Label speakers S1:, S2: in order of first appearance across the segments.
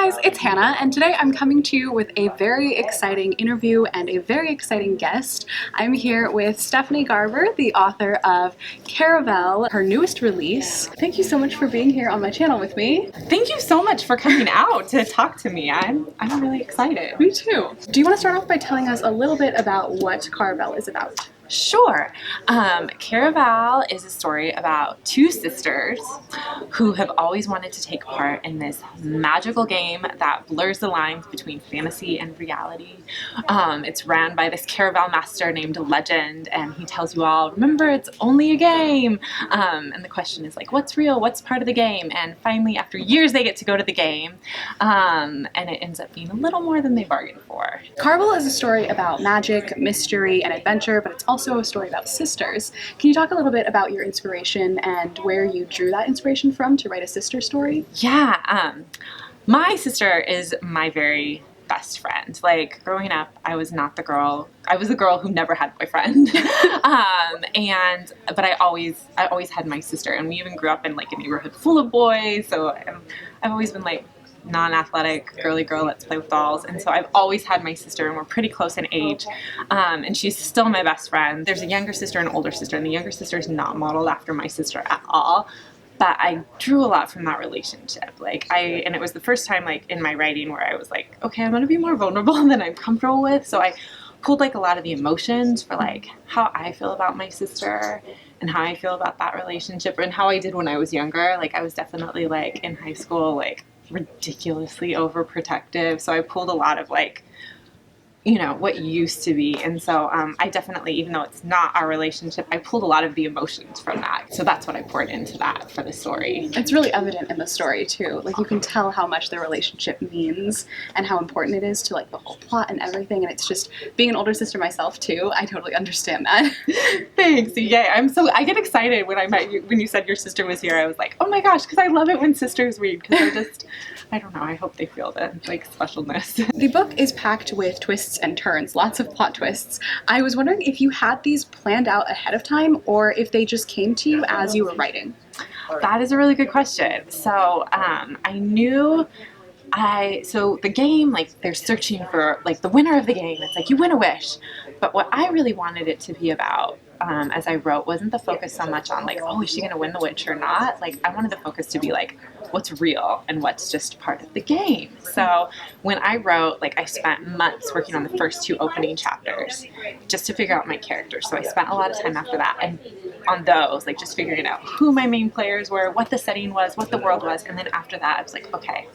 S1: guys, it's Hannah, and today I'm coming to you with a very exciting interview and a very exciting guest. I'm here with Stephanie Garber, the author of Caraval, her newest release. Thank you so much for being here on my channel with me.
S2: Thank you so much for coming out to talk to me. I'm really excited.
S1: Me too. Do you want to start off by telling us a little bit about what Caraval is about?
S2: Sure. Caraval is a story about two sisters who have always wanted to take part in this magical game that blurs the lines between fantasy and reality. It's ran by this Caraval master named Legend, and he tells you all, remember, it's only a game. And the question is like, what's real? What's part of the game? And finally, after years, they get to go to the game, and it ends up being a little more than they bargained for.
S1: Caraval is a story about magic, mystery, and adventure, but it's also a story about sisters. Can you talk a little bit about your inspiration and where you drew that inspiration from to write a sister story?
S2: Yeah, my sister is my very best friend. Like, growing up, I was not the girl. I was the girl who never had a boyfriend. But I always had my sister, and we even grew up in like a neighborhood full of boys. So I've always been like non-athletic girly girl, let's play with dolls. And so I've always had my sister, and we're pretty close in age, and she's still my best friend. There's a younger sister and an older sister, and the younger sister is not modeled after my sister at all, but I drew a lot from that relationship. And it was the first time like in my writing where I was like, okay, I'm gonna be more vulnerable than I'm comfortable with. So I pulled like a lot of the emotions for like how I feel about my sister and how I feel about that relationship, and how I did when I was younger. Like, I was definitely like in high school, like ridiculously overprotective. So I pulled a lot of like, you know, what used to be. And so I definitely, even though it's not our relationship, I pulled a lot of the emotions from that. So that's what I poured into that for the story.
S1: It's really evident in the story too. Like, you can tell how much the relationship means and how important it is to like the whole plot and everything. And it's just, being an older sister myself too, I totally understand that.
S2: Thanks. Yeah, I get excited when I met you, when you said your sister was here. I was like, oh my gosh, because I love it when sisters read, because I don't know, I hope they feel the like specialness.
S1: The book is packed with twists and turns, lots of plot twists. I was wondering if you had these planned out ahead of time or if they just came to you as you were writing.
S2: That is a really good question. So so the game, like, they're searching for like the winner of the game. It's like you win a wish. But what I really wanted it to be about, as I wrote, wasn't the focus so much on like, oh, is she gonna win the wish or not? Like, I wanted the focus to be like, what's real and what's just part of the game. So when I wrote, like, I spent months working on the first two opening chapters just to figure out my characters. So I spent a lot of time after that and on those, like, just figuring out who my main players were, what the setting was, what the world was. And then after that, I was like, okay,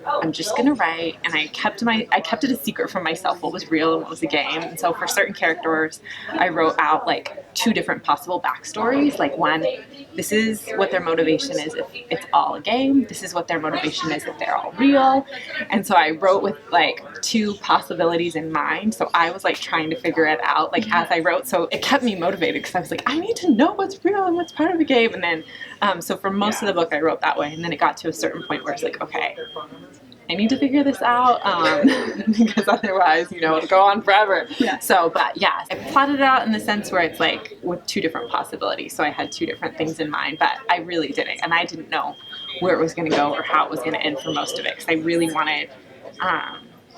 S2: I'm just gonna write. And I kept it a secret from myself, what was real and what was a game. And so for certain characters, I wrote out like two different possible backstories. Like, one, this is what their motivation is if it's all a game. This is what their motivation is if they're all real. And so I wrote with like two possibilities in mind. So I was like trying to figure it out like as I wrote. So it kept me motivated because I was like, I need to know what's real and what's part of the game. And then so for most of the book I wrote that way. And then it got to a certain point where it's like, okay, I need to figure this out, because otherwise, you know, it'll go on forever.
S1: Yeah.
S2: So, but yeah, I plotted it out in the sense where it's like with two different possibilities. So I had two different things in mind, but I really didn't. And I didn't know where it was going to go or how it was going to end for most of it. Because I really wanted,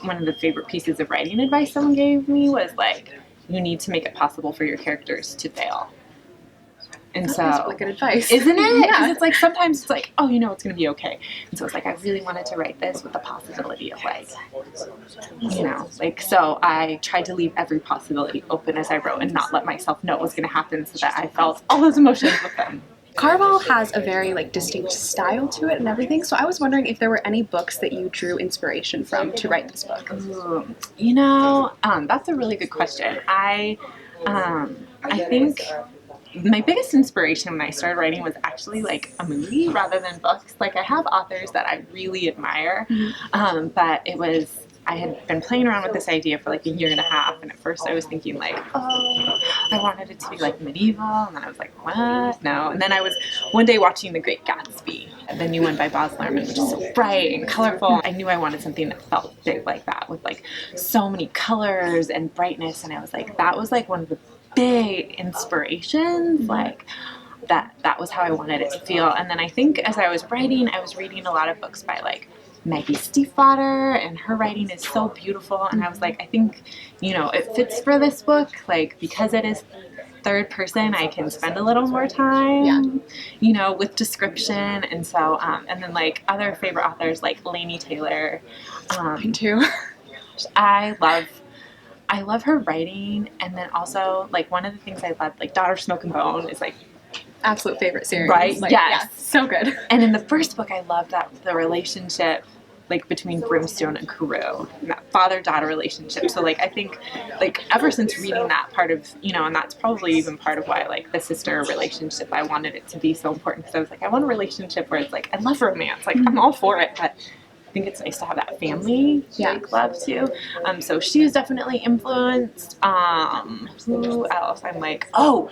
S2: one of the favorite pieces of writing advice someone gave me was like, you need to make it possible for your characters to fail. And so,
S1: that's really good advice.
S2: Isn't it? Because
S1: Yeah.
S2: it's like, sometimes it's like, oh, you know, it's going to be okay. And so it's like, I really wanted to write this with the possibility of like, you know, like, so I tried to leave every possibility open as I wrote and not let myself know what was going to happen so that I felt all those emotions with them.
S1: Caraval has a very like distinct style to it and everything. So I was wondering if there were any books that you drew inspiration from to write this book.
S2: Ooh, you know, that's a really good question. I think my biggest inspiration when I started writing was actually like a movie rather than books. Like, I have authors that I really admire, but I had been playing around with this idea for like a year and a half, and at first I was thinking like, oh, I wanted it to be like medieval, and then I was like, what? No. And then I was one day watching The Great Gatsby, the new one by Baz Luhrmann, which is so bright and colorful. I knew I wanted something that felt big like that, with like so many colors and brightness, and I was like, that was like one of the big inspirations, like that was how I wanted it to feel. And then I think as I was writing, I was reading a lot of books by like Maggie Stiefvater, and her writing is so beautiful. And I was like, I think, you know, it fits for this book, like, because it is third person, I can spend a little more time, you know, with description. And so, and then like other favorite authors like Laini Taylor.
S1: Mine too.
S2: I love her writing. And then also, like, one of the things I love, like, Daughter Smoke and Bone is like
S1: Absolute favorite series.
S2: Right?
S1: Like,
S2: Yes.
S1: Yeah, so good.
S2: And in the first book, I loved that the relationship, like, between Brimstone and Carew, and that father-daughter relationship. So, like, I think, like, ever since reading that part of, you know, and that's probably even part of why, like, the sister relationship, I wanted it to be so important, because I was like, I want a relationship where it's like, I love romance, like, I'm all for it, but I think it's nice to have that family, like, love too. So she is definitely influenced. Who else? I'm like, oh,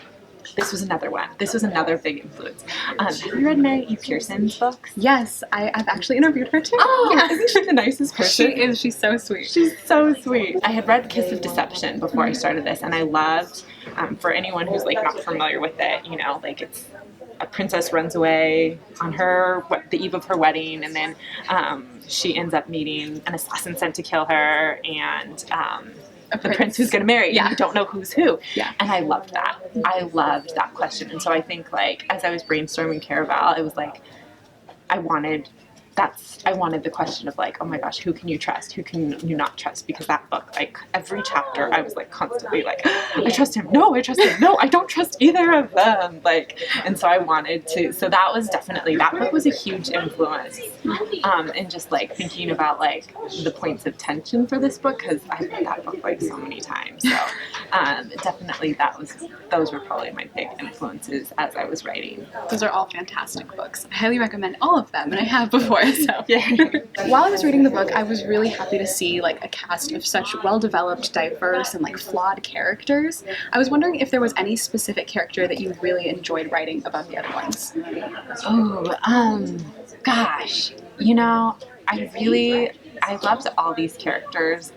S2: this was another one. This was another big influence. Have you read Mary E. Pearson's books?
S1: Yes, I've actually interviewed her too.
S2: Oh, yeah. Isn't she the nicest person?
S1: She is. She's so sweet.
S2: She's so sweet. I had read Kiss of Deception before I started this, and I loved, for anyone who's, like, not familiar with it, you know, like, it's a princess runs away on the eve of her wedding, and then she ends up meeting an assassin sent to kill her, and the prince who's going to marry, and you don't know who's who.
S1: Yeah.
S2: And I loved that. I loved that question. And so I think, like, as I was brainstorming Caraval, it was like, I wanted the question of, like, oh my gosh, who can you trust? Who can you not trust? Because that book, like, every chapter, I was, like, constantly like, I trust him. No, I trust him. No, I don't trust either of them. Like, and so I wanted to, so that was definitely, that book was a huge influence. And just, like, thinking about, like, the points of tension for this book, because I've read that book, like, so many times. So definitely those were probably my big influences as I was writing.
S1: Those are all fantastic books. I highly recommend all of them, and I have before, so.
S2: Yeah.
S1: While I was reading the book, I was really happy to see, like, a cast of such well-developed, diverse, and, like, flawed characters. I was wondering if there was any specific character that you really enjoyed writing above the other ones.
S2: Oh, gosh. You know, I loved all these characters.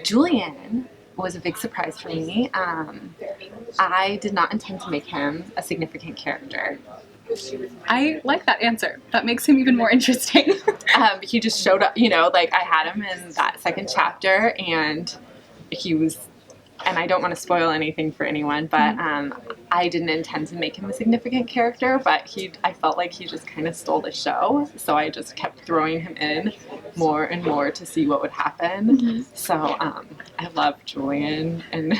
S2: Julian was a big surprise for me. I did not intend to make him a significant character.
S1: I like that answer. That makes him even more interesting.
S2: He just showed up, you know, like, I had him in that second chapter, and he was, and I don't want to spoil anything for anyone, but I didn't intend to make him a significant character, but I felt like he just kind of stole the show, so I just kept throwing him in more and more to see what would happen. So I love Julian, and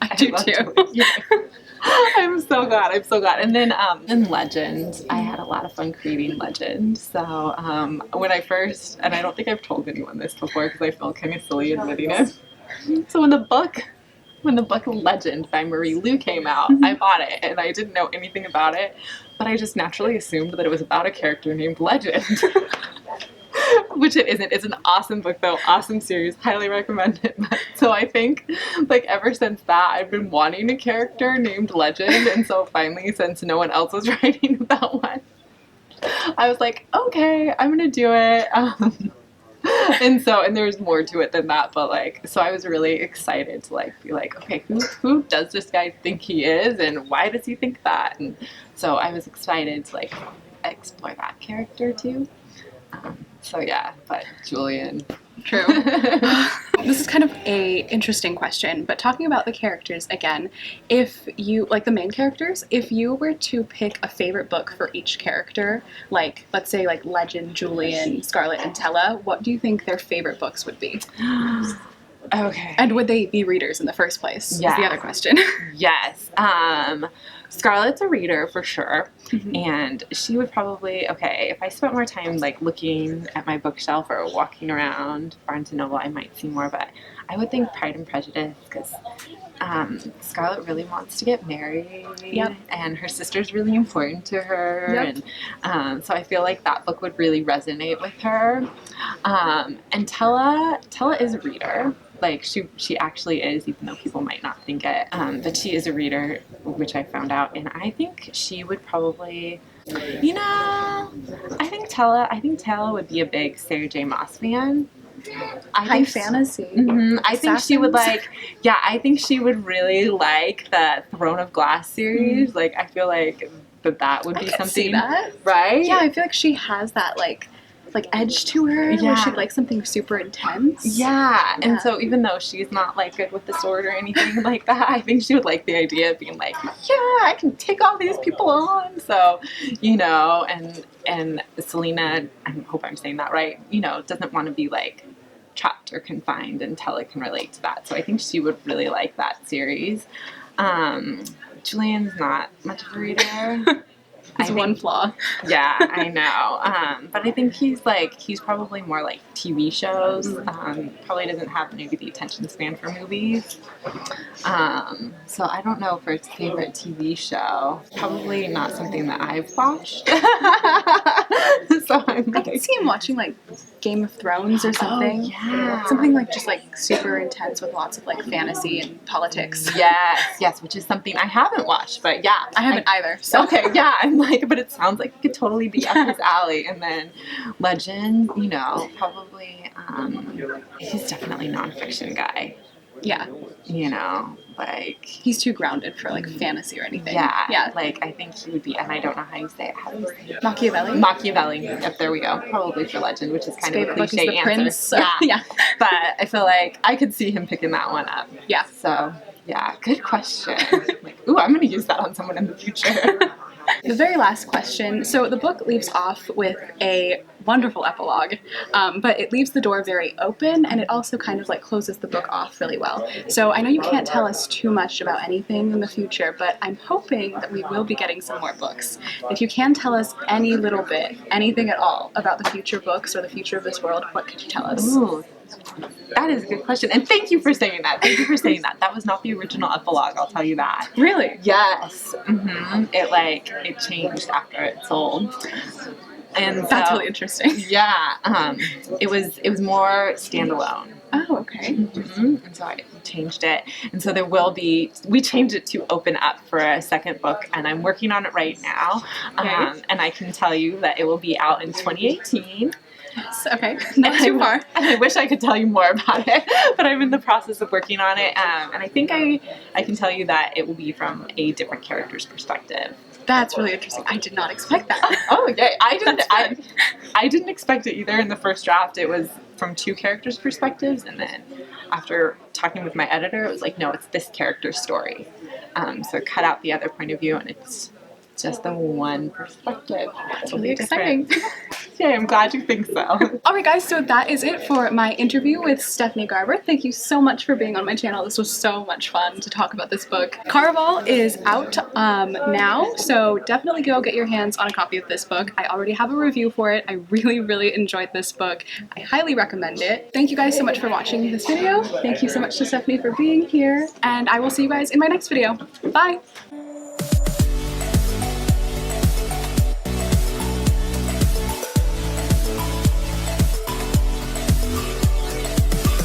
S1: I do too.
S2: Yeah. I'm so glad. And then in Legend, I had a lot of fun creating Legend. So when I first, and I don't think I've told anyone this before because I feel kind of silly admitting it. So when the book Legend by Marie Lu came out, I bought it, and I didn't know anything about it, but I just naturally assumed that it was about a character named Legend. Which it isn't. It's an awesome book, though. Awesome series. Highly recommend it. So I think, like, ever since that, I've been wanting a character named Legend. And so finally, since no one else was writing about one, I was like, okay, I'm going to do it. And there's more to it than that. But, like, so I was really excited to, like, be like, okay, who does this guy think he is? And why does he think that? And so I was excited to, like, explore that character, too. So yeah, but Julian.
S1: True. This is kind of a interesting question, but talking about the characters again, if you, like the main characters, if you were to pick a favorite book for each character, like, let's say, like, Legend, Julian, Scarlet, and Tella, what do you think their favorite books would be?
S2: Okay.
S1: And would they be readers in the first place? Yeah. Is the other question.
S2: Yes. Scarlett's a reader for sure. And she would probably, okay, if I spent more time, like, looking at my bookshelf or walking around Barnes & Noble, I might see more, but I would think Pride and Prejudice, because Scarlett really wants to get married, and her sister's really important to her, and so I feel like that book would really resonate with her. And Tella is a reader. Like, she actually is, even though people might not think it. But she is a reader, which I found out. And I think she would probably, you know, I think Tella would be a big Sarah J. Maas fan.
S1: High fantasy.
S2: I think she would like, I think she would really like the Throne of Glass series. Like, I feel like that would be something.
S1: See that.
S2: Right?
S1: Yeah, I feel like she has that, like, like edge to her,
S2: Yeah.
S1: where she'd like something super intense.
S2: Yeah, and so even though she's not like good with the sword or anything like that, I think she would like the idea of being like, yeah, I can take all these people on. So, you know, and Selena, I hope I'm saying that right, you know, doesn't want to be like trapped or confined until it can relate to that. So I think she would really like that series. Julian's not much of a reader.
S1: It's one flaw.
S2: Yeah, I know. But I think he's probably more like TV shows. Probably doesn't have maybe the attention span for movies. So I don't know for his favorite TV show. Probably not something that I've watched. So
S1: I can see him watching like Game of Thrones or something.
S2: Oh, yeah.
S1: Something like just like super intense with lots of like fantasy and politics.
S2: Yes, which is something I haven't watched, but yeah.
S1: I haven't either. So.
S2: Okay, yeah, I'm like, but it sounds like it could totally be up his alley. And then Legend, you know, probably, he's definitely a nonfiction guy.
S1: Yeah.
S2: You know, like.
S1: He's too grounded for like fantasy or anything.
S2: Yeah. Like, I think he would be, and I don't know how you say it. How do you say it?
S1: Machiavelli.
S2: Yep, there we go. Probably for Legend, which is kind of a
S1: book
S2: cliche
S1: is the
S2: answer.
S1: Prince.
S2: Yeah. But I feel like I could see him picking that one up.
S1: Yeah.
S2: So, yeah, good question. Like, ooh, I'm going to use that on someone in the future.
S1: The very last question. So the book leaves off with a wonderful epilogue, but it leaves the door very open, and it also kind of like closes the book off really well. So I know you can't tell us too much about anything in the future, but I'm hoping that we will be getting some more books. If you can tell us any little bit, anything at all about the future books or the future of this world, what could you tell us?
S2: Ooh. That is a good question. And thank you for saying that. That was not the original epilogue, I'll tell you that.
S1: Really?
S2: Yes. Mm-hmm. It changed after it sold. And
S1: that's really interesting.
S2: Yeah. It was more standalone.
S1: Oh, okay.
S2: Mm-hmm. And so I changed it. And so we changed it to open up for a second book, and I'm working on it right now.
S1: Okay.
S2: And I can tell you that it will be out in 2018.
S1: Okay, not too far.
S2: And I wish I could tell you more about it, but I'm in the process of working on it. And I think I can tell you that it will be from a different character's perspective.
S1: That's really interesting. I did not expect that.
S2: Oh, yeah. I didn't expect it either in the first draft. It was from two characters' perspectives, and then after talking with my editor, it was like, no, it's this character's story. So it cut out the other point of view, and it's just the one perspective.
S1: That's really exciting.
S2: Yeah, I'm glad you think so.
S1: Alright guys, so that is it for my interview with Stephanie Garber. Thank you so much for being on my channel. This was so much fun to talk about this book. Caraval is out now, so definitely go get your hands on a copy of this book. I already have a review for it. I really, really enjoyed this book. I highly recommend it. Thank you guys so much for watching this video. Thank you so much to Stephanie for being here, and I will see you guys in my next video. Bye!